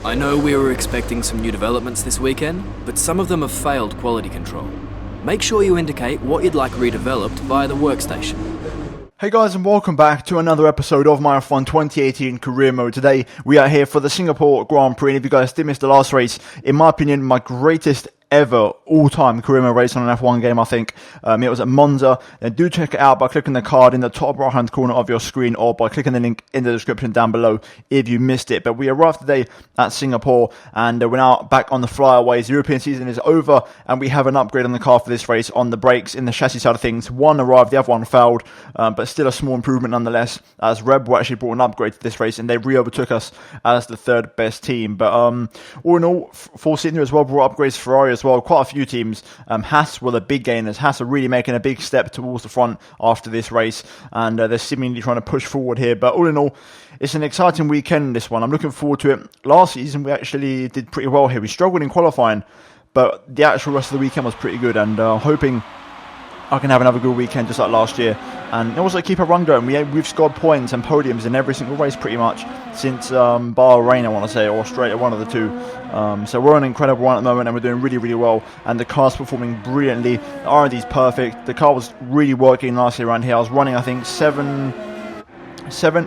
I know we were expecting some new developments this weekend, but some of them have failed quality control. Make sure you indicate what you'd like redeveloped via the workstation. Hey guys, and welcome back to another episode of my F1 2018 Career Mode. Today we are here for the Singapore Grand Prix, and if you guys did miss the last race, in my opinion, my greatest ever all-time career mode race on an F1 game, I think. It was at Monza. Then do check it out by clicking the card in the top right-hand corner of your screen, or by clicking the link in the description down below if you missed it. But we arrived today at Singapore, and we're now back on the flyaways. The European season is over, and we have an upgrade on the car for this race on the brakes in the chassis side of things. One arrived, the other one failed, but still a small improvement nonetheless, as Red Bull actually brought an upgrade to this race, and they re-overtook us as the third best team. But all in all, Force India as well brought upgrades. Ferrari as well, quite a few teams. Haas were the big gainers. Haas are really making a big step towards the front after this race, and they're seemingly trying to push forward here. But all in all, it's an exciting weekend, this one. I'm looking forward to it. Last season we actually did pretty well here. We struggled in qualifying, but the actual rest of the weekend was pretty good, and hoping I can have another good weekend just like last year, and also keep a run going. We've scored points and podiums in every single race pretty much since Bahrain, I want to say, or Australia, one of the two. So we're on an incredible run at the moment, and we're doing really, really well, and the car's performing brilliantly. The R&D's perfect. The car was really working nicely around here. I was running, I think, 7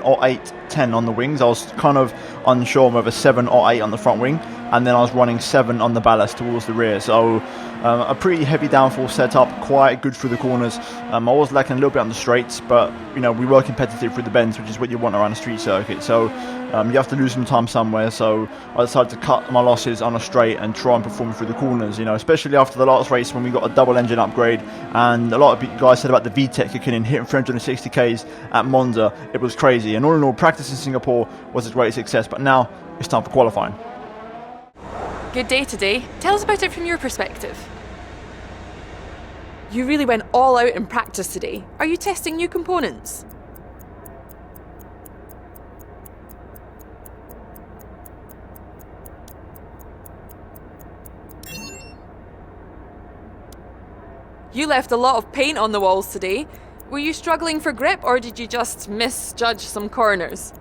or 8, 10 on the wings. I was kind of unsure whether 7 or 8 on the front wing, and then I was running 7 on the ballast towards the rear. So a pretty heavy downforce setup, quite good through the corners. I was lacking a little bit on the straights, but you know, we were competitive through the bends, which is what you want around a street circuit. So you have to lose some time somewhere. So I decided to cut my losses on a straight and try and perform through the corners. You know, especially after the last race when we got a double engine upgrade, and a lot of guys said about the VTEC kicking in, hitting 360 k's at Monza. It was crazy. And all in all, practice in Singapore was a great success. But now it's time for qualifying. Good day today. Tell us about it from your perspective. You really went all out in practice today. Are you testing new components? You left a lot of paint on the walls today. Were you struggling for grip, or did you just misjudge some corners?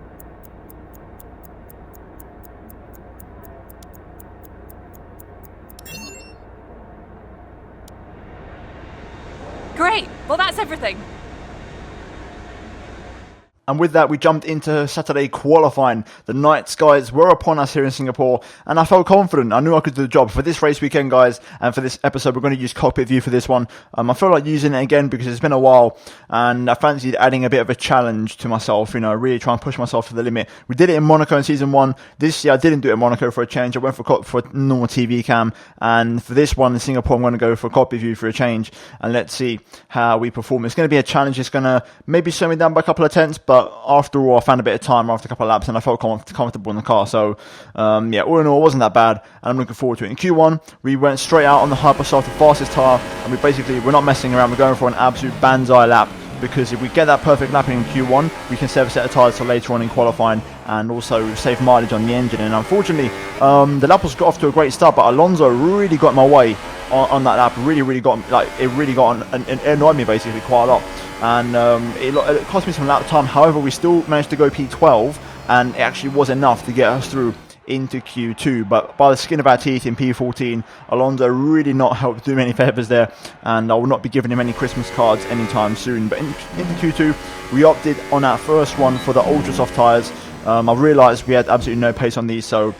Great! Well, that's everything. And with that, we jumped into Saturday qualifying. The night skies were upon us here in Singapore, and I felt confident. I knew I could do the job for this race weekend, guys. And for this episode, we're going to use cockpit view for this one. I feel like using it again because it's been a while, and I fancied adding a bit of a challenge to myself. You know, really try and push myself to the limit. We did it in Monaco in season 1. This year, I didn't do it in Monaco for a change. I went for normal TV cam, and for this one in Singapore, I'm going to go for cockpit view for a change, and let's see how we perform. It's going to be a challenge. It's going to maybe slow me down by a couple of tenths, but after all, I found a bit of time after a couple of laps, and I felt comfortable in the car. So, yeah, all in all, it wasn't that bad, and I'm looking forward to it. In Q1, we went straight out on the Hypersoft, the fastest tyre, and we're not messing around. We're going for an absolute banzai lap, because if we get that perfect lapping in Q1, we can save a set of tyres for later on in qualifying, and also save mileage on the engine. And unfortunately, the lap was got off to a great start, but Alonso really got in my way on that lap. Really got, like, it really got on, and it annoyed me basically quite a lot. And it cost me some lap time. However, we still managed to go P12, and it actually was enough to get us through into Q2, but by the skin of our teeth in P14, Alonso really not helped do many favours there, and I will not be giving him any Christmas cards anytime soon. But into Q2, we opted on our first one for the ultra soft tyres. I realised we had absolutely no pace on these, so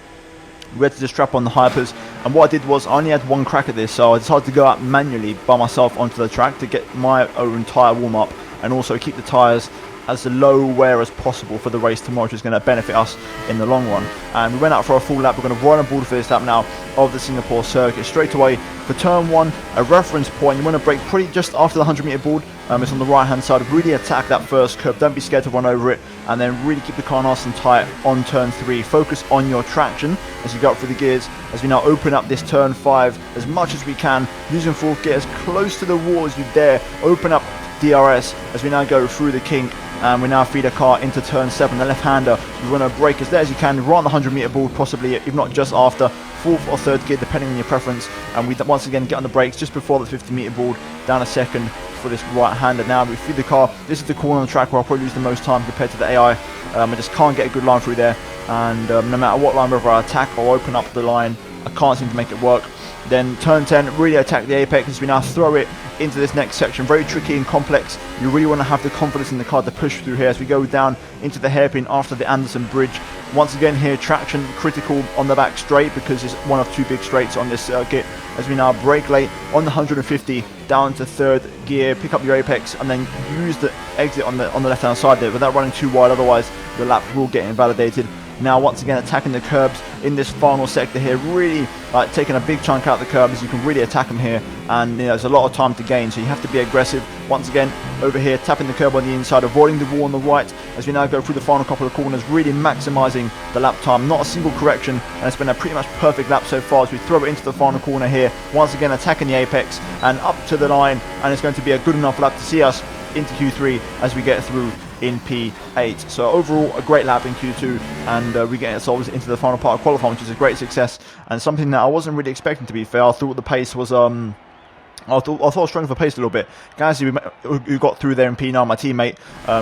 we had to just strap on the hypers, and what I did was I only had one crack at this, so I decided to go out manually by myself onto the track to get my own tyre warm up, and also keep the tyres as low wear as possible for the race tomorrow, which is going to benefit us in the long run. And we went out for a full lap. We're going to run on board for this lap now of the Singapore circuit. Straight away for turn 1, a reference point. You want to brake pretty just after the 100 metre board. It's on the right hand side. Really attack that first curve. Don't be scared to run over it, and then really keep the car nice and tight on turn 3. Focus on your traction as you go up through the gears, as we now open up this turn 5 as much as we can, using fourth gear as close to the wall as you dare. Open up DRS as we now go through the kink, and we now feed a car into turn 7. The left-hander, you want to brake as there as you can, right on the 100 metre board, possibly, if not just after, 4th or 3rd gear, depending on your preference. And we once again get on the brakes just before the 50 metre board, down a second for this right-hander. Now we feed the car. This is the corner on the track where I'll probably lose the most time compared to the AI. I just can't get a good line through there. and no matter what line, whether I attack or open up the line, I can't seem to make it work. Then turn 10, really attack the apex as we now throw it into this next section. Very tricky and complex. You really want to have the confidence in the car to push through here as we go down into the hairpin after the Anderson bridge. Once again here, traction critical on the back straight because it's one of two big straights on this circuit. As we now brake late on the 150 down to third gear, pick up your apex and then use the exit on the left hand side there without running too wide, otherwise the lap will get invalidated. Now once again attacking the curbs in this final sector here, really taking a big chunk out of the curbs. You can really attack them here, and there's a lot of time to gain, so you have to be aggressive. Once again over here, tapping the curb on the inside, avoiding the wall on the right as we now go through the final couple of corners, really maximising the lap time. Not a single correction, and it's been a pretty much perfect lap so far as we throw it into the final corner here. Once again attacking the apex and up to the line, and it's going to be a good enough lap to see us into Q3 as we get through in P8. So overall a great lap in Q2, and we get ourselves into the final part of qualifying, which is a great success and something that I wasn't really expecting, to be fair. I thought the pace was I thought I was struggling for pace a little bit. Gasly, who got through there in P9, my teammate,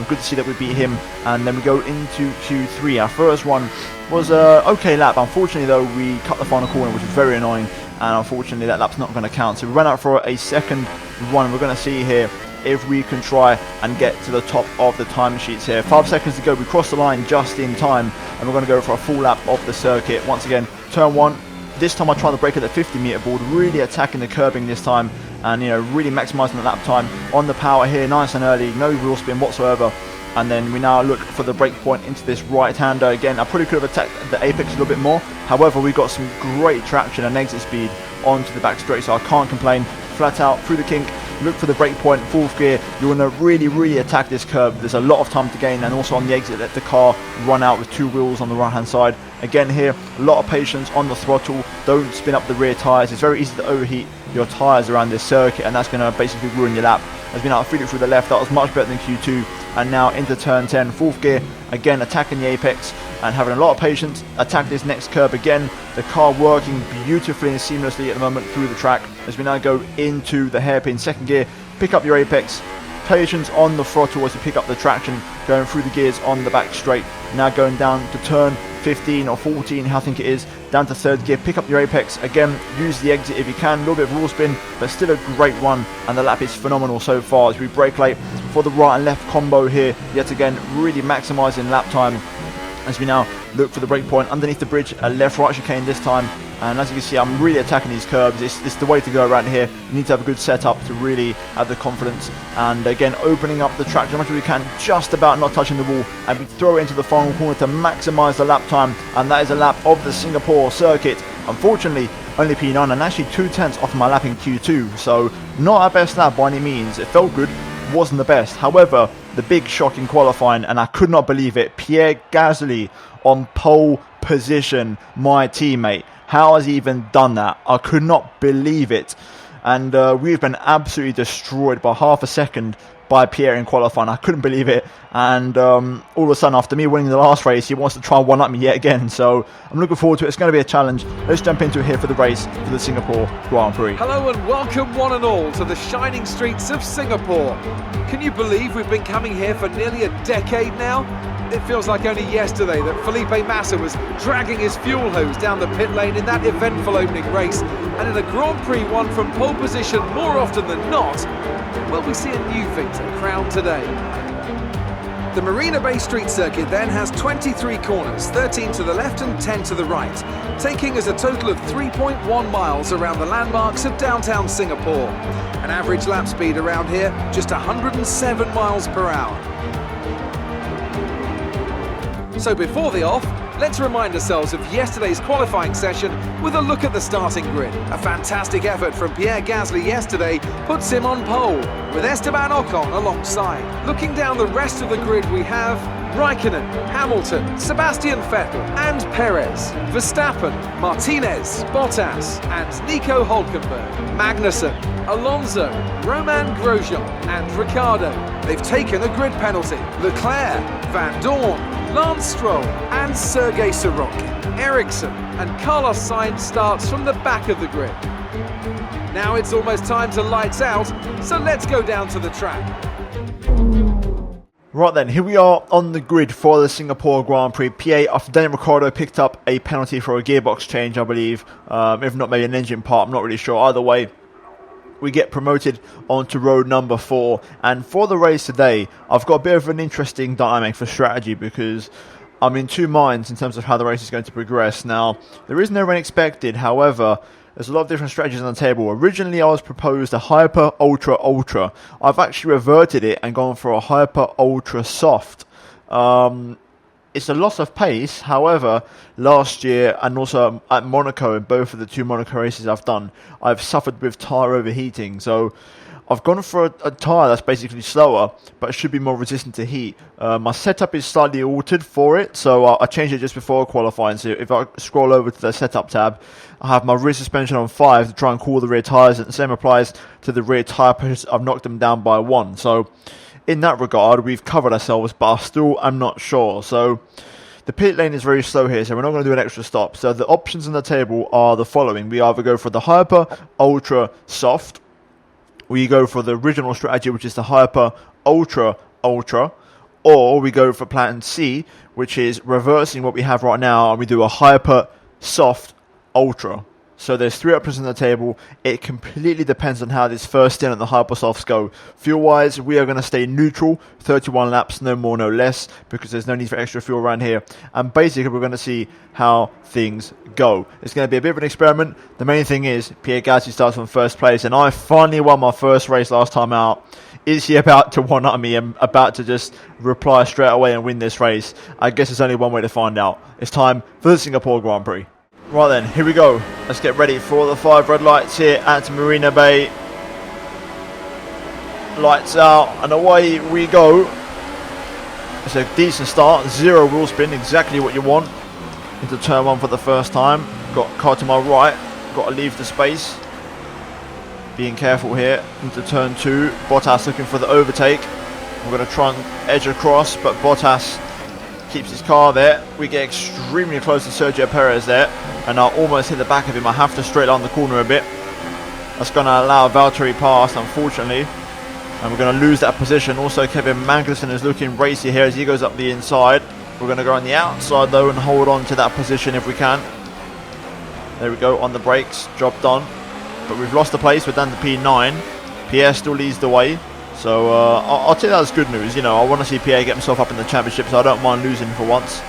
good to see that we beat him. And then we go into Q3. Our first one was an okay lap. Unfortunately though, we cut the final corner, which was very annoying, and unfortunately that lap's not going to count. So we ran out for a second run. We're going to see here if we can try and get to the top of the timesheets here. 5 seconds to go. We crossed the line just in time, and we're going to go for a full lap of the circuit. Once again, turn 1. This time I try to brake at the 50 meter board, really attacking the curbing this time, and really maximising the lap time on the power here, nice and early, no wheel spin whatsoever. And then we now look for the brake point into this right-hander. Again, I probably could have attacked the apex a little bit more. However, we got some great traction and exit speed onto the back straight, so I can't complain. Flat out through the kink, look for the brake point, 4th gear. You want to really attack this curb. There's a lot of time to gain, and also on the exit let the car run out with 2 wheels on the right hand side. Again here, a lot of patience on the throttle. Don't spin up the rear tyres. It's very easy to overheat your tyres around this circuit, and that's going to basically ruin your lap. As we now feed it through the left, that was much better than Q2. And now into turn 10, 4th gear, again attacking the apex and having a lot of patience. Attack this next curb again. The car working beautifully and seamlessly at the moment through the track. As we now go into the hairpin, 2nd gear, pick up your apex. Patience on the throttle as you pick up the traction, going through the gears on the back straight. Now going down to turn 15 or 14, I think it is, down to 3rd gear, pick up your apex. Again, use the exit if you can, a little bit of wheel spin, but still a great run, and the lap is phenomenal so far as we brake late for the right and left combo here. Yet again, really maximising lap time as we now look for the brake point underneath the bridge, a left-right chicane this time. And as you can see, I'm really attacking these curbs. It's the way to go around here. You need to have a good setup to really have the confidence. And again, opening up the track as much as we can, just about not touching the wall. And we throw it into the final corner to maximise the lap time. And that is a lap of the Singapore circuit. Unfortunately, only P9 and actually 2/10 off my lap in Q2. So not our best lap by any means. It felt good, wasn't the best. However, the big shock in qualifying, and I could not believe it, Pierre Gasly on pole position, my teammate. How has he even done that? I could not believe it. And we've been absolutely destroyed by half a second by Pierre in qualifying. I couldn't believe it. And all of a sudden, after me winning the last race, he wants to try and one-up me yet again. So I'm looking forward to it. It's going to be a challenge. Let's jump into it here for the race for the Singapore Grand Prix. Hello and welcome one and all to the shining streets of Singapore. Can you believe we've been coming here for nearly a decade now? It feels like only yesterday that Felipe Massa was dragging his fuel hose down the pit lane in that eventful opening race, and in a Grand Prix won from pole position more often than not. Will we see a new victor crowned today? The Marina Bay Street Circuit then has 23 corners, 13 to the left and 10 to the right, taking us a total of 3.1 miles around the landmarks of downtown Singapore. An average lap speed around here, just 107 miles per hour. So before the off, let's remind ourselves of yesterday's qualifying session with a look at the starting grid. A fantastic effort from Pierre Gasly yesterday puts him on pole, with Esteban Ocon alongside. Looking down the rest of the grid, we have Raikkonen, Hamilton, Sebastian Vettel and Perez, Verstappen, Martinez, Bottas and Nico Hülkenberg, Magnussen, Alonso, Romain Grosjean and Ricciardo. They've taken a grid penalty. Leclerc, Van Dorn, Lance Stroll and Sergei Sorokin. Ericsson and Carlos Sainz starts from the back of the grid. Now it's almost time to lights out, so let's go down to the track. Right then, here we are on the grid for the Singapore Grand Prix. P8 after Daniel Ricciardo picked up a penalty for a gearbox change, I believe. If not, maybe an engine part, I'm not really sure. Either way, we get promoted onto road number 4. And for the race today, I've got a bit of an interesting dynamic for strategy because I'm in two minds in terms of how the race is going to progress. Now, there is no rain expected, however, there's a lot of different strategies on the table. Originally, I was proposed a Hyper, Ultra, Ultra. I've actually reverted it and gone for a Hyper, Ultra, Soft. It's a loss of pace. However, last year and also at Monaco, in both of the 2 Monaco races I've done, I've suffered with tyre overheating. So I've gone for a tyre that's basically slower, but it should be more resistant to heat. My setup is slightly altered for it, so I changed it just before qualifying. So if I scroll over to the setup tab, I have my rear suspension on 5 to try and cool the rear tyres, and the same applies to the rear tyre pressures. I've knocked them down by 1. So in that regard, we've covered ourselves, but I still am not sure. So the pit lane is very slow here, so we're not going to do an extra stop. So the options on the table are the following. We either go for the Hyper, Ultra, Soft. We go for the original strategy, which is the Hyper, Ultra, Ultra. Or we go for plan C, which is reversing what we have right now, and we do a Hyper, Soft, Ultra. So there's 3 options on the table. It completely depends on how this first stint at the Hypersofts go. Fuel-wise, we are going to stay neutral, 31 laps, no more, no less, because there's no need for extra fuel around here. And basically, we're going to see how things go. It's going to be a bit of an experiment. The main thing is, Pierre Gasly starts from first place, and I finally won my first race last time out. Is he about to one-up me and about to just reply straight away and win this race? I guess there's only one way to find out. It's time for the Singapore Grand Prix. Right then, here we go. Let's get ready for the 5 red lights here at Marina Bay. Lights out, and away we go. It's a decent start. 0 wheel spin, exactly what you want. Into turn 1 for the first time. Got car to my right. Got to leave the space. Being careful here. Into turn 2. Bottas looking for the overtake. We're going to try and edge across, but Bottas keeps his car there. We get extremely close to Sergio Perez there, and I almost hit the back of him. I have to straight down the corner a bit. That's going to allow Valtteri past, unfortunately, and we're going to lose that position. Also, Kevin Magnussen is looking racy here as he goes up the inside. We're going to go on the outside though and hold on to that position if we can. There we go, on the brakes, job done. But we've lost the place. We're down to P9. Pierre still leads the way. So I'll take that as good news. You know, I want to see Pierre get himself up in the championship, so I don't mind losing for once.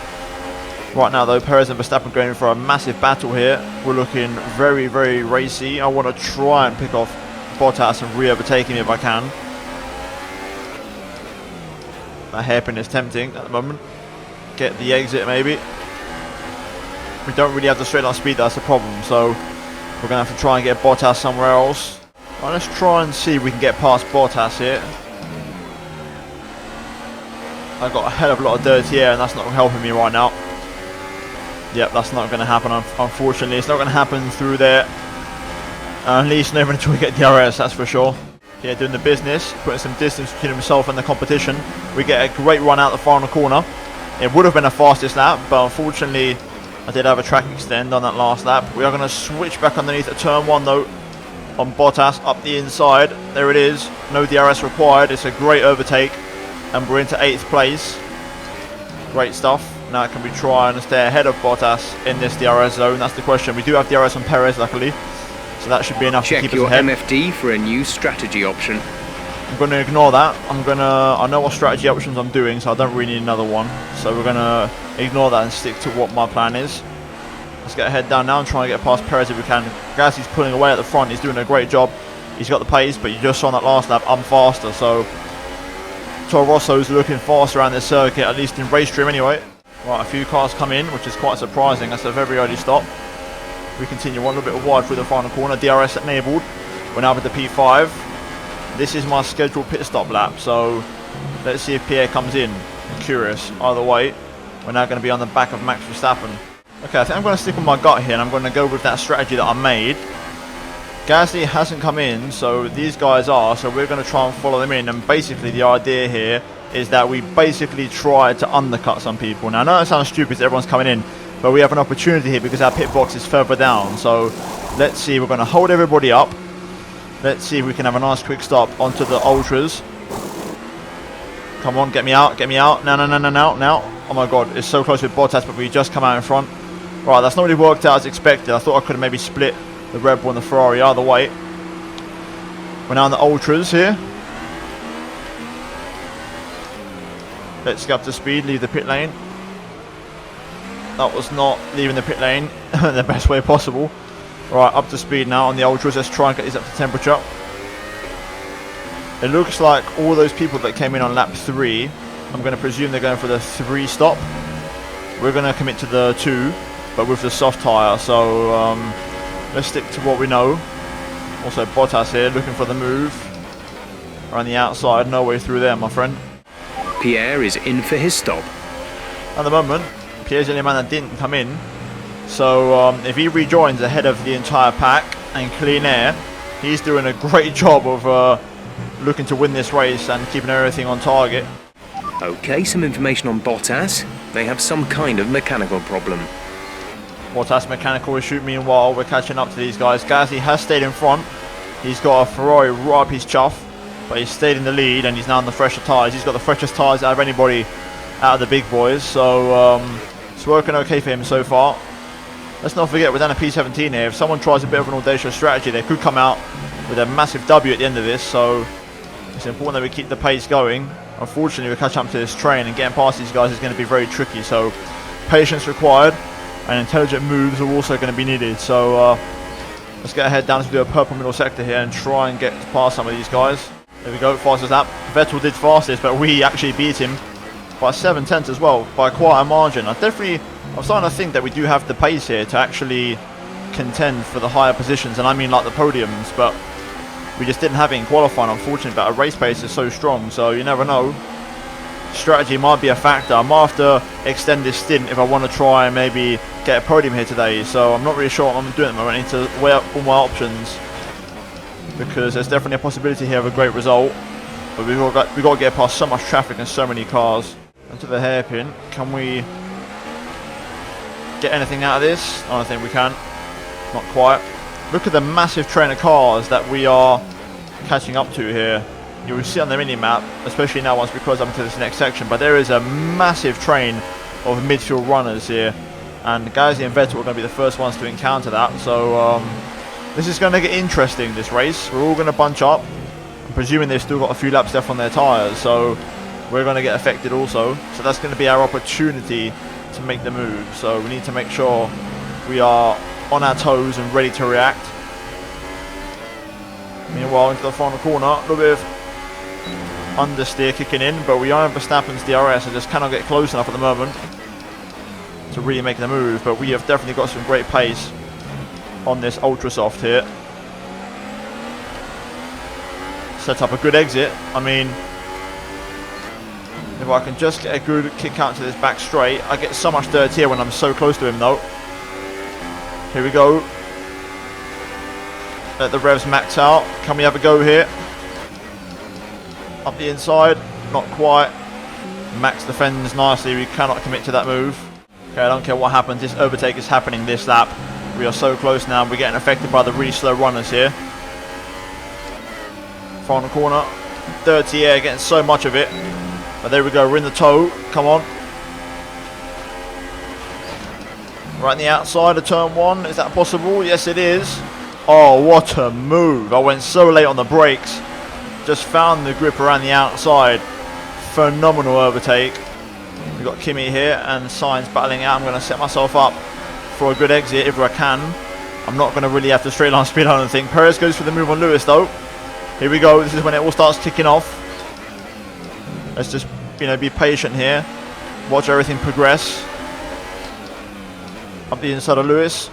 Right now, though, Perez and Verstappen going for a massive battle here. We're looking very, very racy. I want to try and pick off Bottas and re-overtake him if I can. That hairpin is tempting at the moment. Get the exit, maybe. We don't really have the straight line speed, that's the problem. So we're going to have to try and get Bottas somewhere else. Right, let's try and see if we can get past Bottas here. I've got a hell of a lot of dirty air, and that's not helping me right now. Yep, that's not going to happen, unfortunately. It's not going to happen through there. At least never until we get DRS, that's for sure. Yeah, doing the business, putting some distance between himself and the competition. We get a great run out the final corner. It would have been a fastest lap, but unfortunately, I did have a track extend on that last lap. We are going to switch back underneath at turn 1, though. On Bottas up the inside. There it is. No DRS required. It's a great overtake, and we're into 8th place. Great stuff. Now can we try and stay ahead of Bottas in this DRS zone? That's the question. We do have DRS on Perez, luckily, so that should be enough to keep us ahead. Check your MFD for a new strategy option. I'm going to ignore that. I know what strategy options I'm doing, so I don't really need another one. So we're going to ignore that and stick to what my plan is. Let's get head down now and try and get past Perez if we can. Gasly's pulling away at the front. He's doing a great job. He's got the pace, but you just saw on that last lap, I'm faster. So Toro Rosso's looking fast around this circuit, at least in race trim anyway. Right, a few cars come in, which is quite surprising. That's a very early stop. We continue one little bit wide through the final corner. DRS enabled. We're now with the P5. This is my scheduled pit stop lap, so let's see if Pierre comes in. I'm curious. Either way, we're now going to be on the back of Max Verstappen. Okay, I think I'm going to stick with my gut here, and I'm going to go with that strategy that I made. Gasly hasn't come in, so these guys are, so we're going to try and follow them in, and basically the idea here is that we basically try to undercut some people. Now, I know it sounds stupid, everyone's coming in, but we have an opportunity here because our pit box is further down, so let's see, we're going to hold everybody up. Let's see if we can have a nice quick stop onto the Ultras. Come on, get me out, get me out. Now, now. Oh my god, it's so close with Bottas, but we just come out in front. Right, that's not really worked out as expected. I thought I could have maybe split the Red Bull and the Ferrari either way. We're now in the Ultras here. Let's get up to speed, leave the pit lane. That was not leaving the pit lane the best way possible. Right, up to speed now on the Ultras. Let's try and get these up to temperature. It looks like all those people that came in on lap 3, I'm going to presume they're going for the 3 stop. We're going to commit to the 2, but with the soft tyre. So let's stick to what we know. Also Bottas here looking for the move. Around the outside, no way through there, my friend. Pierre is in for his stop. At the moment, Pierre's the only man that didn't come in. So if he rejoins ahead of the entire pack and clean air, he's doing a great job of looking to win this race and keeping everything on target. Okay, some information on Bottas. They have some kind of mechanical problem. Bottas mechanical issue. Meanwhile, we're catching up to these guys. Gasly has stayed in front. He's got a Ferrari right up his chuff, but he's stayed in the lead and he's now on the fresher tyres. He's got the freshest tyres out of anybody out of the big boys, so it's working okay for him so far. Let's not forget, we're down to P17 here. If someone tries a bit of an audacious strategy, they could come out with a massive W at the end of this, so it's important that we keep the pace going. Unfortunately, we're catching up to this train, and getting past these guys is going to be very tricky, so patience required, and intelligent moves are also going to be needed. So let's get ahead down to do a purple middle sector here and try and get past some of these guys. There we go, fastest lap. Vettel did fastest, but we actually beat him by 7/10 as well, by quite a margin. I'm starting to think that we do have the pace here to actually contend for the higher positions, and I mean like the podiums, but we just didn't have it in qualifying, unfortunately. But our race pace is so strong, so you never know. Strategy might be a factor. I might have to extend this stint if I want to try and maybe get a podium here today, so I'm not really sure what I'm doing at the moment. I need to weigh up all my options, because there's definitely a possibility here of a great result, but we've got to get past so much traffic and so many cars. Into the hairpin, can we get anything out of this? I don't think we can. Not quite. Look at the massive train of cars that we are catching up to here. You will see on the mini-map, especially now once we close up into this next section, but there is a massive train of midfield runners here, and Gasly and Vettel are going to be the first ones to encounter that. So this is going to get interesting, this race. We're all going to bunch up. I'm presuming they've still got a few laps left on their tyres, so we're going to get affected also. So that's going to be our opportunity to make the move. So we need to make sure we are on our toes and ready to react. Meanwhile, into the final corner, a little bit of understeer kicking in, but we are in Verstappen's DRS and just cannot get close enough at the moment to really make the move. But we have definitely got some great pace on this ultra soft here. Set up a good exit. I mean, if I can just get a good kick out to this back straight, I get so much dirt here when I'm so close to him though. Here we go. Let the revs max out. Can we have a go here? Up the inside. Not quite. Max defends nicely. We cannot commit to that move. Okay, I don't care what happens. This overtake is happening this lap. We are so close now. We're getting affected by the really slow runners here. Final corner. Dirty air, getting so much of it. But there we go, we're in the toe. Come on. Right on the outside of turn 1. Is that possible? Yes, it is. Oh, what a move. I went so late on the brakes. Just found the grip around the outside. Phenomenal overtake. We've got Kimi here and Sainz battling out. I'm going to set myself up for a good exit if I can. I'm not going to really have to straight line speed, I don't think. Perez goes for the move on Lewis though. Here we go. This is when it all starts kicking off. Let's just, be patient here. Watch everything progress. Up the inside of Lewis.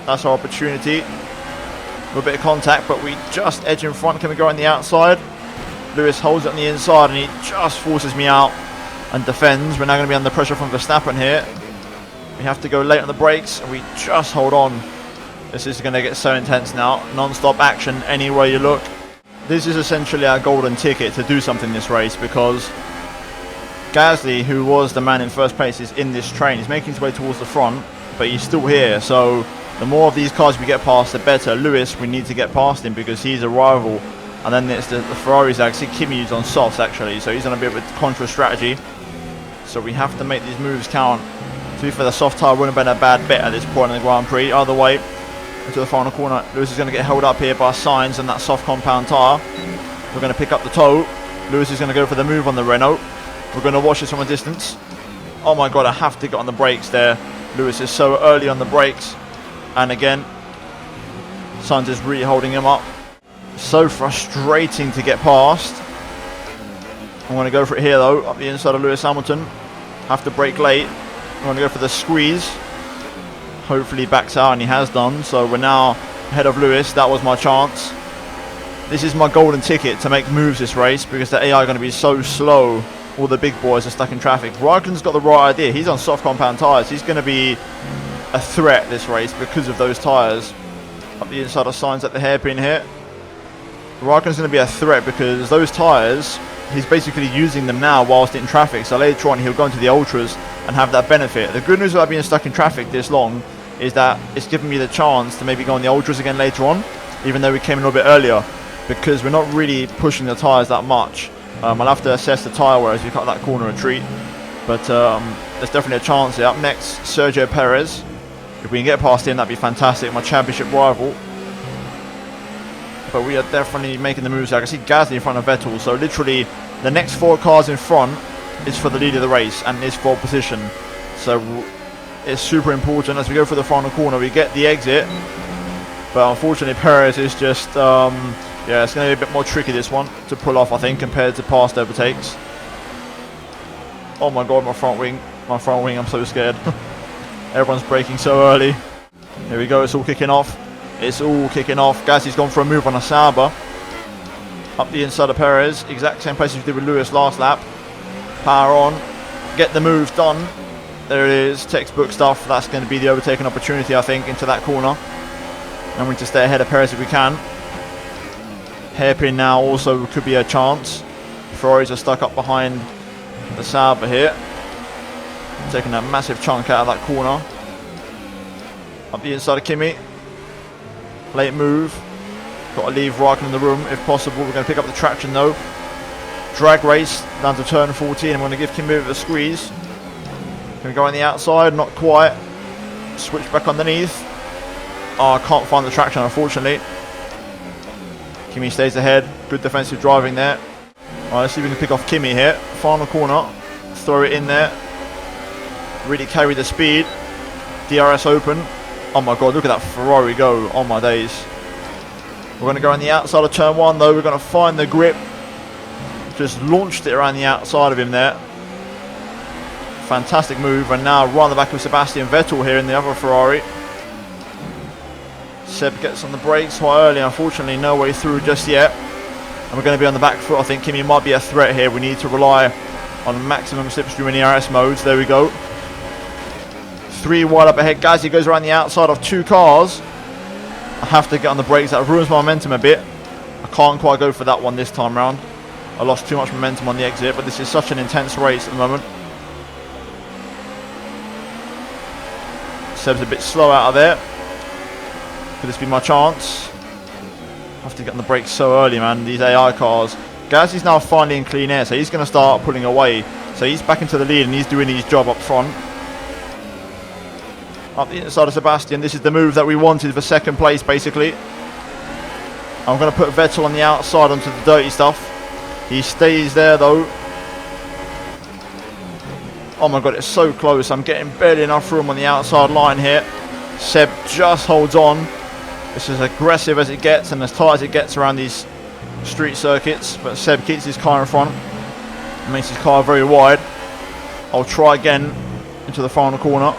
That's our opportunity. A little bit of contact, but we just edge in front. Can we go on the outside? Lewis holds it on the inside and he just forces me out and defends. We're now going to be under pressure from Verstappen here. We have to go late on the brakes and we just hold on. This is going to get so intense now. Non-stop action anywhere you look. This is essentially our golden ticket to do something this race, because Gasly, who was the man in first place, is in this train. He's making his way towards the front, but he's still here. So the more of these cars we get past, the better. Lewis, we need to get past him because he's a rival And then it's the Ferraris. I see Kimi's on softs actually, so he's on a bit of a contra strategy. So we have to make these moves count. To be fair, the soft tyre wouldn't have been a bad bet at this point in the Grand Prix. Either way, into the final corner, Lewis is going to get held up here by Sainz and that soft compound tyre. We're going to pick up the toe. Lewis is going to go for the move on the Renault. We're going to watch this from a distance. Oh my god, I have to get on the brakes there. Lewis is so early on the brakes. And again, Sainz is really holding him up. So frustrating to get past. I'm going to go for it here though, up the inside of Lewis Hamilton. Have to brake late. I'm going to go for the squeeze. Hopefully he backs out, and he has done. So we're now ahead of Lewis. That was my chance. This is my golden ticket to make moves this race, because the AI are going to be so slow. All the big boys are stuck in traffic. Raikkonen's got the right idea. He's on soft compound tyres. He's going to be a threat this race because of those tyres. Up the inside of Sainz at the hairpin here. Raikkonen's going to be a threat because those tyres, he's basically using them now whilst in traffic. So later on he'll go into the ultras and have that benefit. The good news about being stuck in traffic this long is that it's given me the chance to maybe go on the ultras again later on, even though we came a little bit earlier, because we're not really pushing the tyres that much. I'll have to assess the tyre wear as we cut that corner retreat, but there's definitely a chance here. Up next, Sergio Perez. If we can get past him, that'd be fantastic, my championship rival. But we are definitely making the moves. I can see Gasly in front of Vettel, so literally the next 4 cars in front is for the lead of the race and is for position. So it's super important as we go for the final corner. We get the exit, but unfortunately Perez is just yeah, it's going to be a bit more tricky this one to pull off, I think, compared to past overtakes. Oh my god, my front wing, I'm so scared. Everyone's braking so early. Here we go, it's all kicking off. It's all kicking off. Gasly's gone for a move on a Sauber. Up the inside of Perez, exact same place as we did with Lewis last lap. Power on, get the move done. There it is, textbook stuff. That's going to be the overtaking opportunity, I think, into that corner. And we need to stay ahead of Perez if we can. Hairpin now also could be a chance. Ferraris are stuck up behind the Sauber here. Taking that massive chunk out of that corner. Up the inside of Kimi. Late move. Got to leave Raikkonen in the room if possible. We're going to pick up the traction though. Drag race down to turn 14. I'm going to give Kimi a bit of a squeeze. Going to go on the outside, not quite. Switch back underneath. Oh, I can't find the traction unfortunately. Kimi stays ahead. Good defensive driving there. Alright, let's see if we can pick off Kimi here. Final corner. Throw it in there. Really carry the speed. DRS open. Oh my god, look at that Ferrari go. Oh my days. We're going to go on the outside of turn 1 though. We're going to find the grip. Just launched it around the outside of him there. Fantastic move. And now run the back of Sebastian Vettel here in the other Ferrari. Seb gets on the brakes quite early. Unfortunately, no way through just yet. And we're going to be on the back foot. I think Kimi might be a threat here. We need to rely on maximum slipstream in ERS modes. There we go. 3 wide up ahead. Gasly goes around the outside of 2 cars. I have to get on the brakes. That ruins my momentum a bit. I can't quite go for that one this time round. I lost too much momentum on the exit, but this is such an intense race at the moment. Seb's a bit slow out of there. Could this be my chance? I have to get on the brakes so early, man. These AI cars. Gasly's now finally in clean air, so he's going to start pulling away. So he's back into the lead and he's doing his job up front. Up the inside of Sebastian. This is the move that we wanted for second place, basically. I'm going to put Vettel on the outside onto the dirty stuff. He stays there, though. Oh my god, it's so close. I'm getting barely enough room on the outside line here. Seb just holds on. This is as aggressive as it gets and as tight as it gets around these street circuits. But Seb keeps his car in front. Makes his car very wide. I'll try again into the final corner.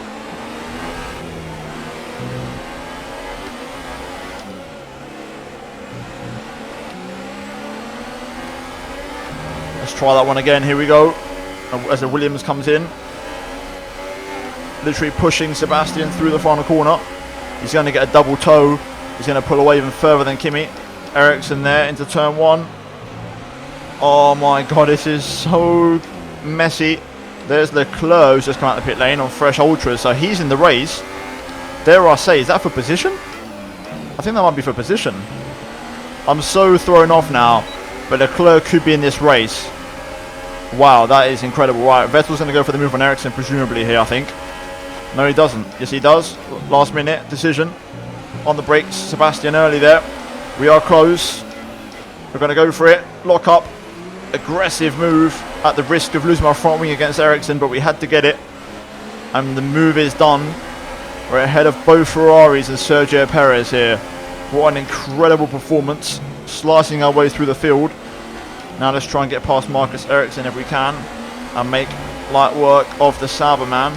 Let's try that one again. Here we go. As the Williams comes in. Literally pushing Sebastian through the final corner. He's going to get a double toe. He's going to pull away even further than Kimi. Ericsson there into turn 1. Oh my god, this is so messy. There's Leclerc who's just come out of the pit lane on fresh ultras. So he's in the race. Dare I say, is that for position? I think that might be for position. I'm so thrown off now, but Leclerc could be in this race. Wow, that is incredible. Right, Vettel's going to go for the move on Ericsson, presumably here, I think. No, he doesn't. Yes, he does. Last minute decision on the brakes. Sebastian early there. We are close. We're going to go for it. Lock up. Aggressive move at the risk of losing my front wing against Ericsson, but we had to get it. And the move is done. We're ahead of both Ferraris and Sergio Perez here. What an incredible performance. Slicing our way through the field. Now let's try and get past Marcus Ericsson if we can. And make light work of the Sauber man.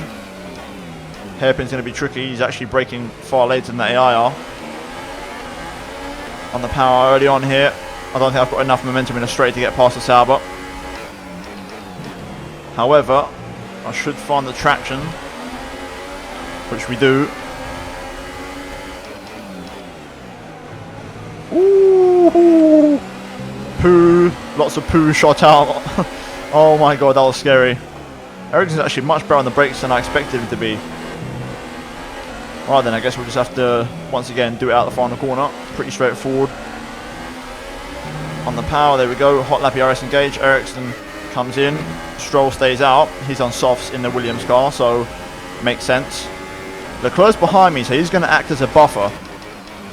Hairpin's going to be tricky. He's actually braking far later than the AI are. On the power early on here. I don't think I've got enough momentum in a straight to get past the Sauber. However, I should find the traction. Which we do. Ooh, poo, lots of poo shot out. Oh my god, that was scary. Ericsson's actually much better on the brakes than I expected him to be. Alright then, I guess we'll just have to, once again, do it out the final corner. Pretty straightforward. On the power, there we go. Hot lap ERS engage. Ericsson comes in. Stroll stays out. He's on softs in the Williams car, so makes sense. Leclerc's behind me, so he's going to act as a buffer.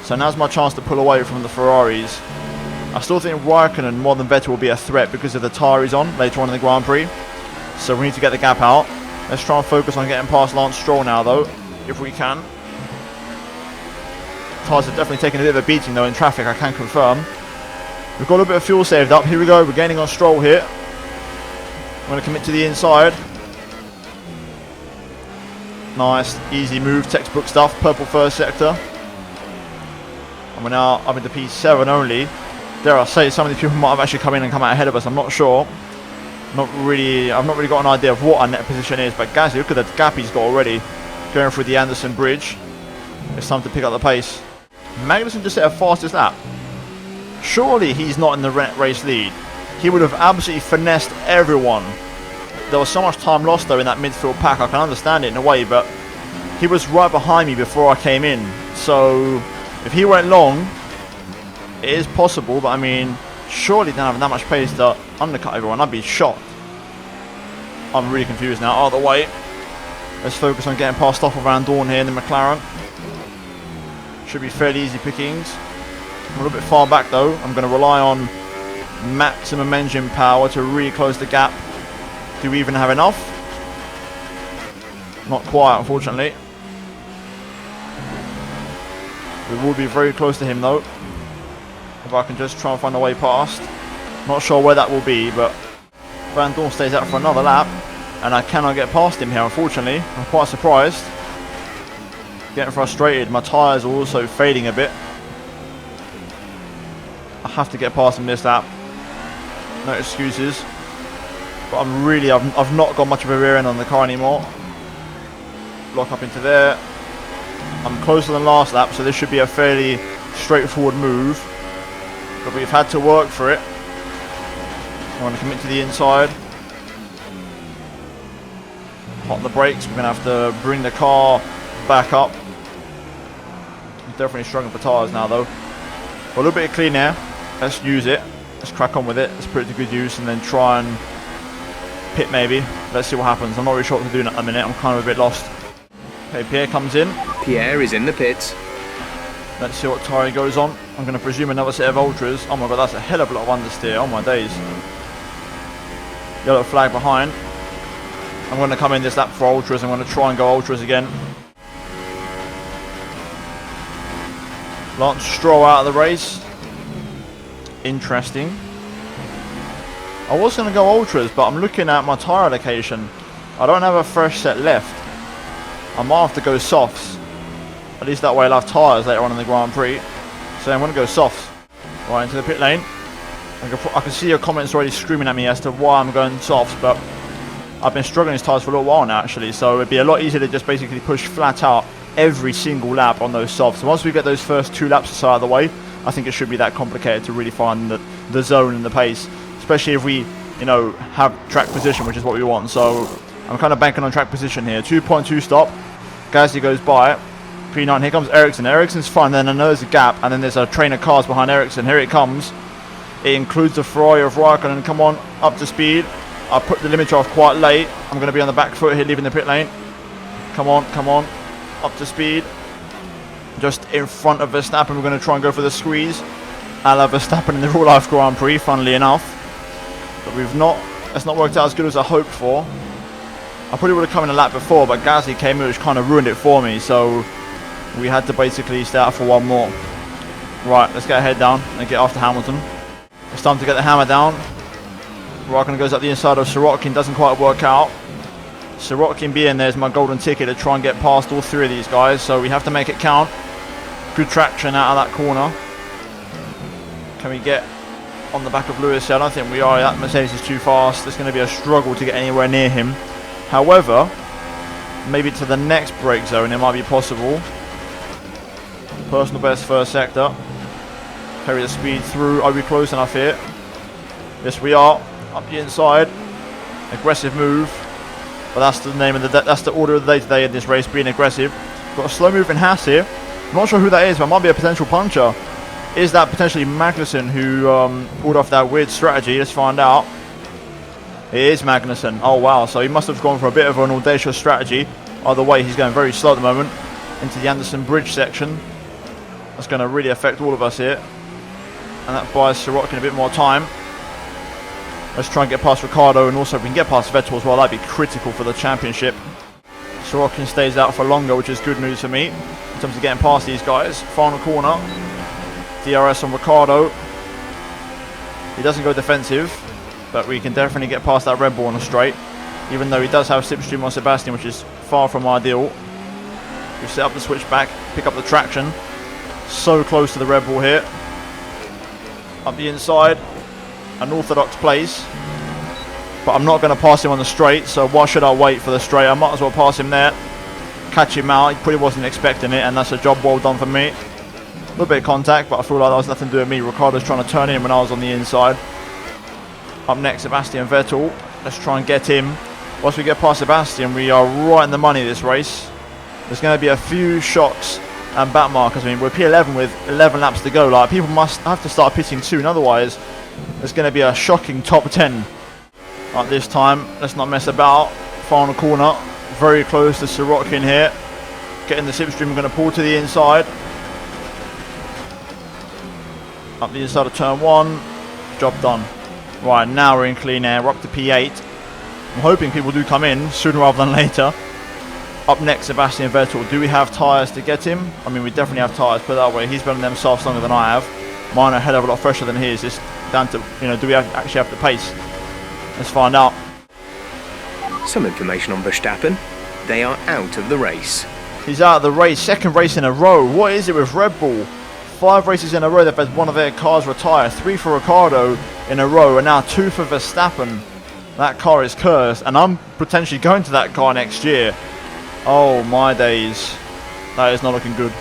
So now's my chance to pull away from the Ferraris. I still think Raikkonen more than Vettel will be a threat because of the tyre he's on later on in the Grand Prix. So we need to get the gap out. Let's try and focus on getting past Lance Stroll now though, if we can. Tyres are definitely taking a bit of a beating though in traffic, I can confirm. We've got a little bit of fuel saved up. Here we go, we're gaining on Stroll here. I'm going to commit to the inside. Nice, easy move, textbook stuff, purple first sector. And we're now up into P7 only. Dare I say, some of these people might have actually come in and come out ahead of us, I'm not sure. I've not really got an idea of what our net position is, but Gasly, look at the gap he's got already. Going through the Anderson Bridge. It's time to pick up the pace. Magnussen just set a fastest lap. Surely he's not in the race lead. He would have absolutely finessed everyone. There was so much time lost though in that midfield pack, I can understand it in a way, but he was right behind me before I came in. So if he went long, it is possible, but I mean, surely they don't have that much pace to undercut everyone. I'd be shocked. I'm really confused now. Out of the way. Let's focus on getting past Stoffel Van Dorn here in the McLaren. Should be fairly easy pickings. I'm a little bit far back though. I'm going to rely on maximum engine power to really close the gap. Do we even have enough? Not quite, unfortunately. We will be very close to him though. If I can just try and find a way past. Not sure where that will be, but Van Dorn stays out for another lap. And I cannot get past him here, unfortunately. I'm quite surprised. Getting frustrated. My tyres are also fading a bit. I have to get past him this lap. No excuses. But I've not got much of a rear end on the car anymore. Lock up into there. I'm closer than last lap, so this should be a fairly straightforward move. But we've had to work for it. I want to commit to the inside. Hot the brakes. We're going to have to bring the car back up. I'm definitely struggling for tyres now though. Well, a little bit of clean air. Let's use it. Let's crack on with it. Let's put it to good use and then try and pit maybe. Let's see what happens. I'm not really sure what to do at the minute. I'm kind of a bit lost. Okay, Pierre comes in. Pierre is in the pits. Let's see what tyre goes on. I'm going to presume another set of ultras. Oh my god, that's a hell of a lot of understeer. Oh my days. Yellow flag behind. I'm going to come in this lap for ultras. I'm going to try and go ultras again. Lance Stroll out of the race. Interesting. I was going to go ultras, but I'm looking at my tyre allocation. I don't have a fresh set left. I might have to go softs. At least that way I'll have tyres later on in the Grand Prix. So I'm going to go softs. Right into the pit lane. I can see your comments already screaming at me as to why I'm going softs, but I've been struggling with tyres for a little while now actually. So it'd be a lot easier to just basically push flat out every single lap on those softs. So once we get those first two laps aside of the way, I think it should be that complicated to really find the zone and the pace. Especially if we, have track position, which is what we want. So I'm kind of banking on track position here. 2.2 stop. Gasly goes by. P9. Here comes Ericsson. Ericsson's fine. Then I know there's a gap, and then there's a train of cars behind Ericsson. Here it comes. It includes the Ferrari of Raikkonen. Come on, up to speed. I put the limiter off quite late. I'm going to be on the back foot here, leaving the pit lane. Come on, come on. Up to speed. Just in front of Verstappen. We're going to try and go for the squeeze. A la Verstappen in the real life Grand Prix, funnily enough. But it's not worked out as good as I hoped for. I probably would have come in a lap before, but Gasly came in, which kind of ruined it for me. So we had to basically stay out for one more. Right, let's get our head down and get after Hamilton. It's time to get the hammer down. Raikkonen goes up the inside of Sirotkin, doesn't quite work out. Sirotkin being there is my golden ticket to try and get past all three of these guys, so we have to make it count. Good traction out of that corner. Can we get on the back of Lewis? I don't think we are. That Mercedes is too fast. It's going to be a struggle to get anywhere near him. However, maybe to the next brake zone it might be possible. Personal best first sector. Carry the speed through. Are we close enough here? Yes, we are. Up the inside. Aggressive move. But that's the name of that's the order of the day today in this race, being aggressive. Got a slow moving Haas here. I'm not sure who that is, but it might be a potential puncher. Is that potentially Magnussen who pulled off that weird strategy? Let's find out. It is Magnussen. Oh wow, so he must have gone for a bit of an audacious strategy. Either way, he's going very slow at the moment into the Anderson Bridge section. That's going to really affect all of us here. And that buys Sirotkin a bit more time. Let's try and get past Ricciardo, and also if we can get past Vettel as well, that'd be critical for the championship. Sirotkin stays out for longer, which is good news for me in terms of getting past these guys. Final corner. DRS on Ricciardo. He doesn't go defensive, but we can definitely get past that Red Bull on a straight, even though he does have slipstream on Sebastian, which is far from ideal. We set up the switchback, pick up the traction. So close to the Red Bull here. Up the inside. An orthodox place. But I'm not going to pass him on the straight, so why should I wait for the straight? I might as well pass him there. Catch him out. He probably wasn't expecting it, and that's a job well done for me. A little bit of contact, but I feel like that was nothing to do with me. Ricciardo's trying to turn in when I was on the inside. Up next, Sebastian Vettel. Let's try and get him. Once we get past Sebastian, we are right in the money this race. There's going to be a few shocks and back markers. I mean, we're P11 with 11 laps to go. Like, people must have to start pitting soon, otherwise there's going to be a shocking top 10. Right, this time, let's not mess about. Final corner, very close to Sirotkin here. Getting the slipstream, we're going to pull to the inside. Up the inside of turn 1. Job done. Right, now we're in clean air. We're up to P8. I'm hoping people do come in sooner rather than later. Up next, Sebastian Vettel. Do we have tyres to get him? I mean, we definitely have tyres, put it that way. He's been on them softs longer than I have. Mine are a hell of a lot fresher than his. It's down to, do we actually have the pace? Let's find out. Some information on Verstappen. They are out of the race. He's out of the race. Second race in a row. What is it with Red Bull? 5 races in a row they've had one of their cars retire. 3 for Ricciardo in a row, and now 2 for Verstappen. That car is cursed, and I'm potentially going to that car next year. Oh my days. That is not looking good.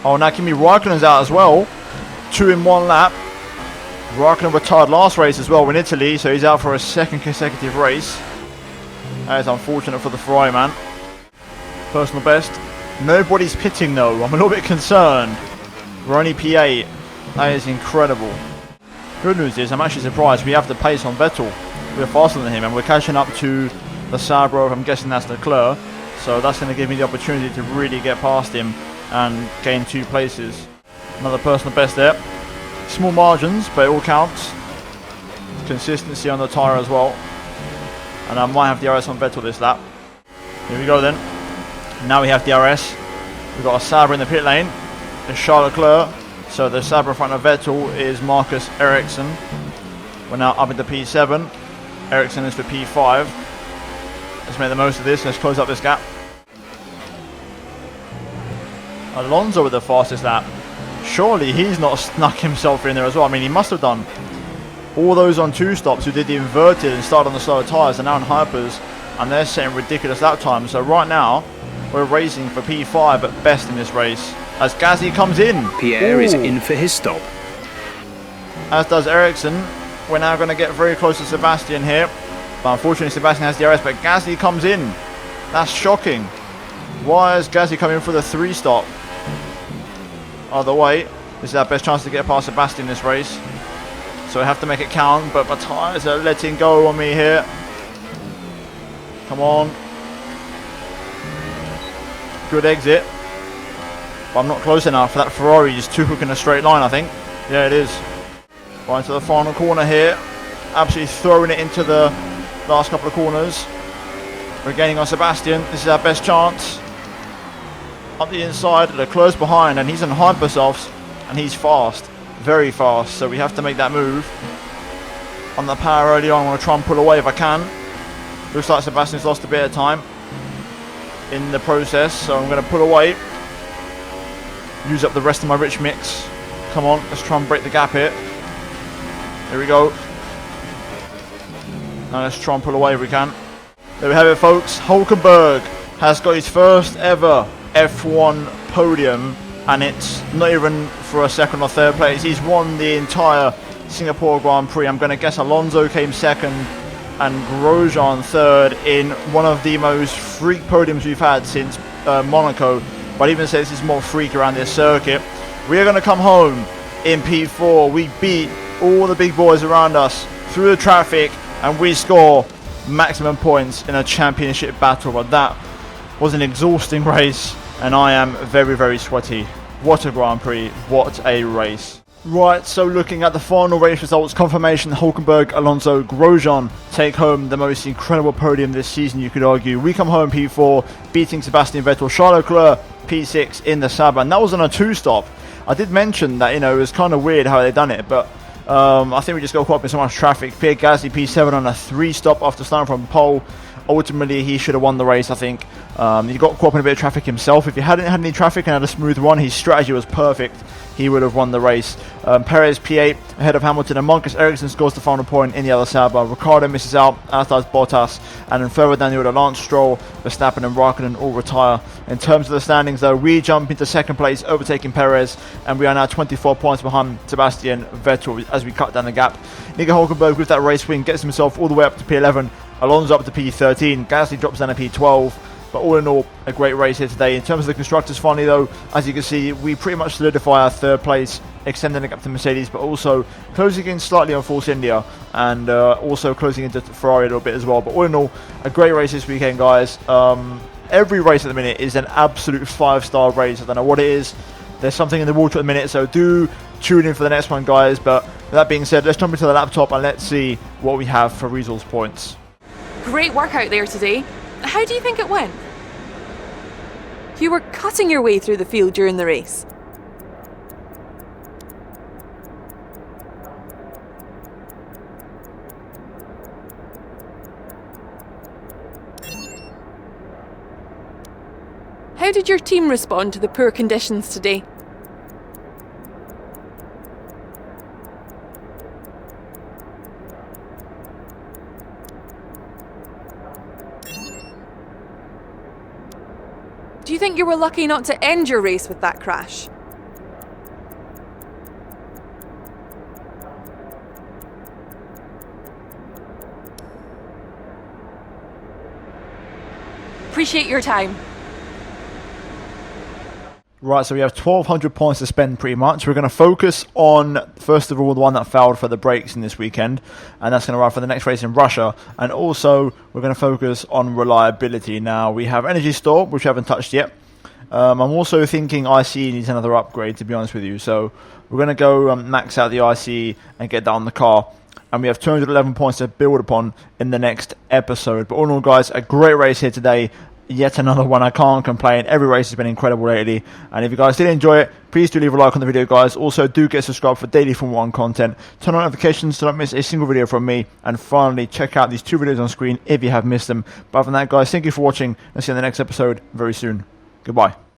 Oh, now Kimi Raikkonen's out as well. 2 in 1 lap. Raikkonen retired last race as well in Italy, so he's out for a second consecutive race. That is unfortunate for the Ferrari man. Personal best. Nobody's pitting though. I'm a little bit concerned. We're only P8. That is incredible. Good news is I'm actually surprised we have the pace on Vettel. We're faster than him, and we're catching up to the Sabro. I'm guessing that's Leclerc. So that's going to give me the opportunity to really get past him and gain 2 places. Another personal best there. Small margins, but it all counts. Consistency on the tyre as well. And I might have DRS on Vettel this lap. Here we go then. Now we have DRS. We've got a Sauber in the pit lane. It's Charles Leclerc. So the Sauber in front of Vettel is Marcus Ericsson. We're now up into P7. Ericsson is for P5. Let's make the most of this. Let's close up this gap. Alonso with the fastest lap. Surely he's not snuck himself in there as well. I mean, he must have done. All those on 2 stops who did the inverted and started on the slower tyres are now in hypers, and they're setting ridiculous lap times. So right now, we're racing for P5 at best in this race. as Gasly comes in. Pierre is Ooh. in for his stop. As does Ericsson. We're now going to get very close to Sebastian here. But unfortunately, Sebastian has DRS, but Gasly comes in. That's shocking. Why is Gasly coming in for the 3-stop? Either way, this is our best chance to get past Sebastian this race. So I have to make it count, but my tyres are letting go on me here. Come on. Good exit. But I'm not close enough. That Ferrari is too quick in a straight line, I think. Yeah, it is. Right into the final corner here. Absolutely throwing it into the last couple of corners. Regaining on Sebastian. This is our best chance. Up the inside, they're close behind, and he's on hypersofts, and he's fast. Very fast, so we have to make that move. On the power early on, I'm going to try and pull away if I can. Looks like Sebastian's lost a bit of time in the process, so I'm going to pull away. Use up the rest of my rich mix. Come on, let's try and break the gap here. Here we go. Now let's try and pull away if we can. There we have it, folks. Hulkenberg has got his first ever F1 podium, and it's not even for a second or third place. He's won the entire Singapore Grand Prix. I'm going to guess Alonso came second and Grosjean third in one of the most freak podiums we've had since Monaco. But even say this is more freak around this circuit. We're going to come home in P4. We beat all the big boys around us through the traffic, and we score maximum points in a championship battle. But that was an exhausting race, and I am very, very sweaty. What a Grand Prix, what a race. Right, so looking at the final race results, confirmation Hulkenberg, Alonso, Grosjean take home the most incredible podium this season, you could argue. We come home P4, beating Sebastian Vettel, Charles Leclerc P6 in the Sauber, and that was on a 2-stop. I did mention that, it was kind of weird how they done it, but I think we just got caught up in so much traffic. Pierre Gasly P7 on a 3-stop after starting from pole. Ultimately, he should have won the race, I think. He got caught up in a bit of traffic himself. If he hadn't had any traffic and had a smooth run, his strategy was perfect. He would have won the race. Perez P8 ahead of Hamilton, and Marcus Ericsson scores the final point in the other Sauber. Ricciardo misses out, as does Bottas, and then further down the order, Lance Stroll, Verstappen and Raikkonen all retire. In terms of the standings though, we jump into second place, overtaking Perez, and we are now 24 points behind Sebastian Vettel as we cut down the gap. Nico Hulkenberg with that race win gets himself all the way up to P11, Alonso up to P13, Gasly drops down to P12. But all in all, a great race here today. In terms of the constructors, finally though, as you can see, we pretty much solidify our third place, extending it up to Mercedes, but also closing in slightly on Force India, and also closing into Ferrari a little bit as well. But all in all, a great race this weekend, guys. Every race at the minute is an absolute 5-star race. I don't know what it is. There's something in the water at the minute, so do tune in for the next one, guys. But with that being said, let's jump into the laptop and let's see what we have for resource points. Great work out there today. How do you think it went? You were cutting your way through the field during the race. How did your team respond to the poor conditions today? Do you think you were lucky not to end your race with that crash? Appreciate your time. Right, so we have 1,200 points to spend pretty much. We're going to focus on, first of all, the one that failed for the brakes in this weekend, and that's going to run for the next race in Russia. And also, we're going to focus on reliability. Now, we have energy store, which we haven't touched yet. I'm also thinking ICE needs another upgrade, to be honest with you. So we're going to go max out the ICE and get that on the car. And we have 211 points to build upon in the next episode. But all in all, guys, a great race here today. Yet another one. I can't complain. Every race has been incredible lately. And if you guys did enjoy it, please do leave a like on the video, guys. Also, do get subscribed for daily Formula 1 content. Turn on notifications so don't miss a single video from me. And finally, check out these 2 videos on screen if you have missed them. But other than that, guys, thank you for watching. I'll see you in the next episode very soon. Goodbye.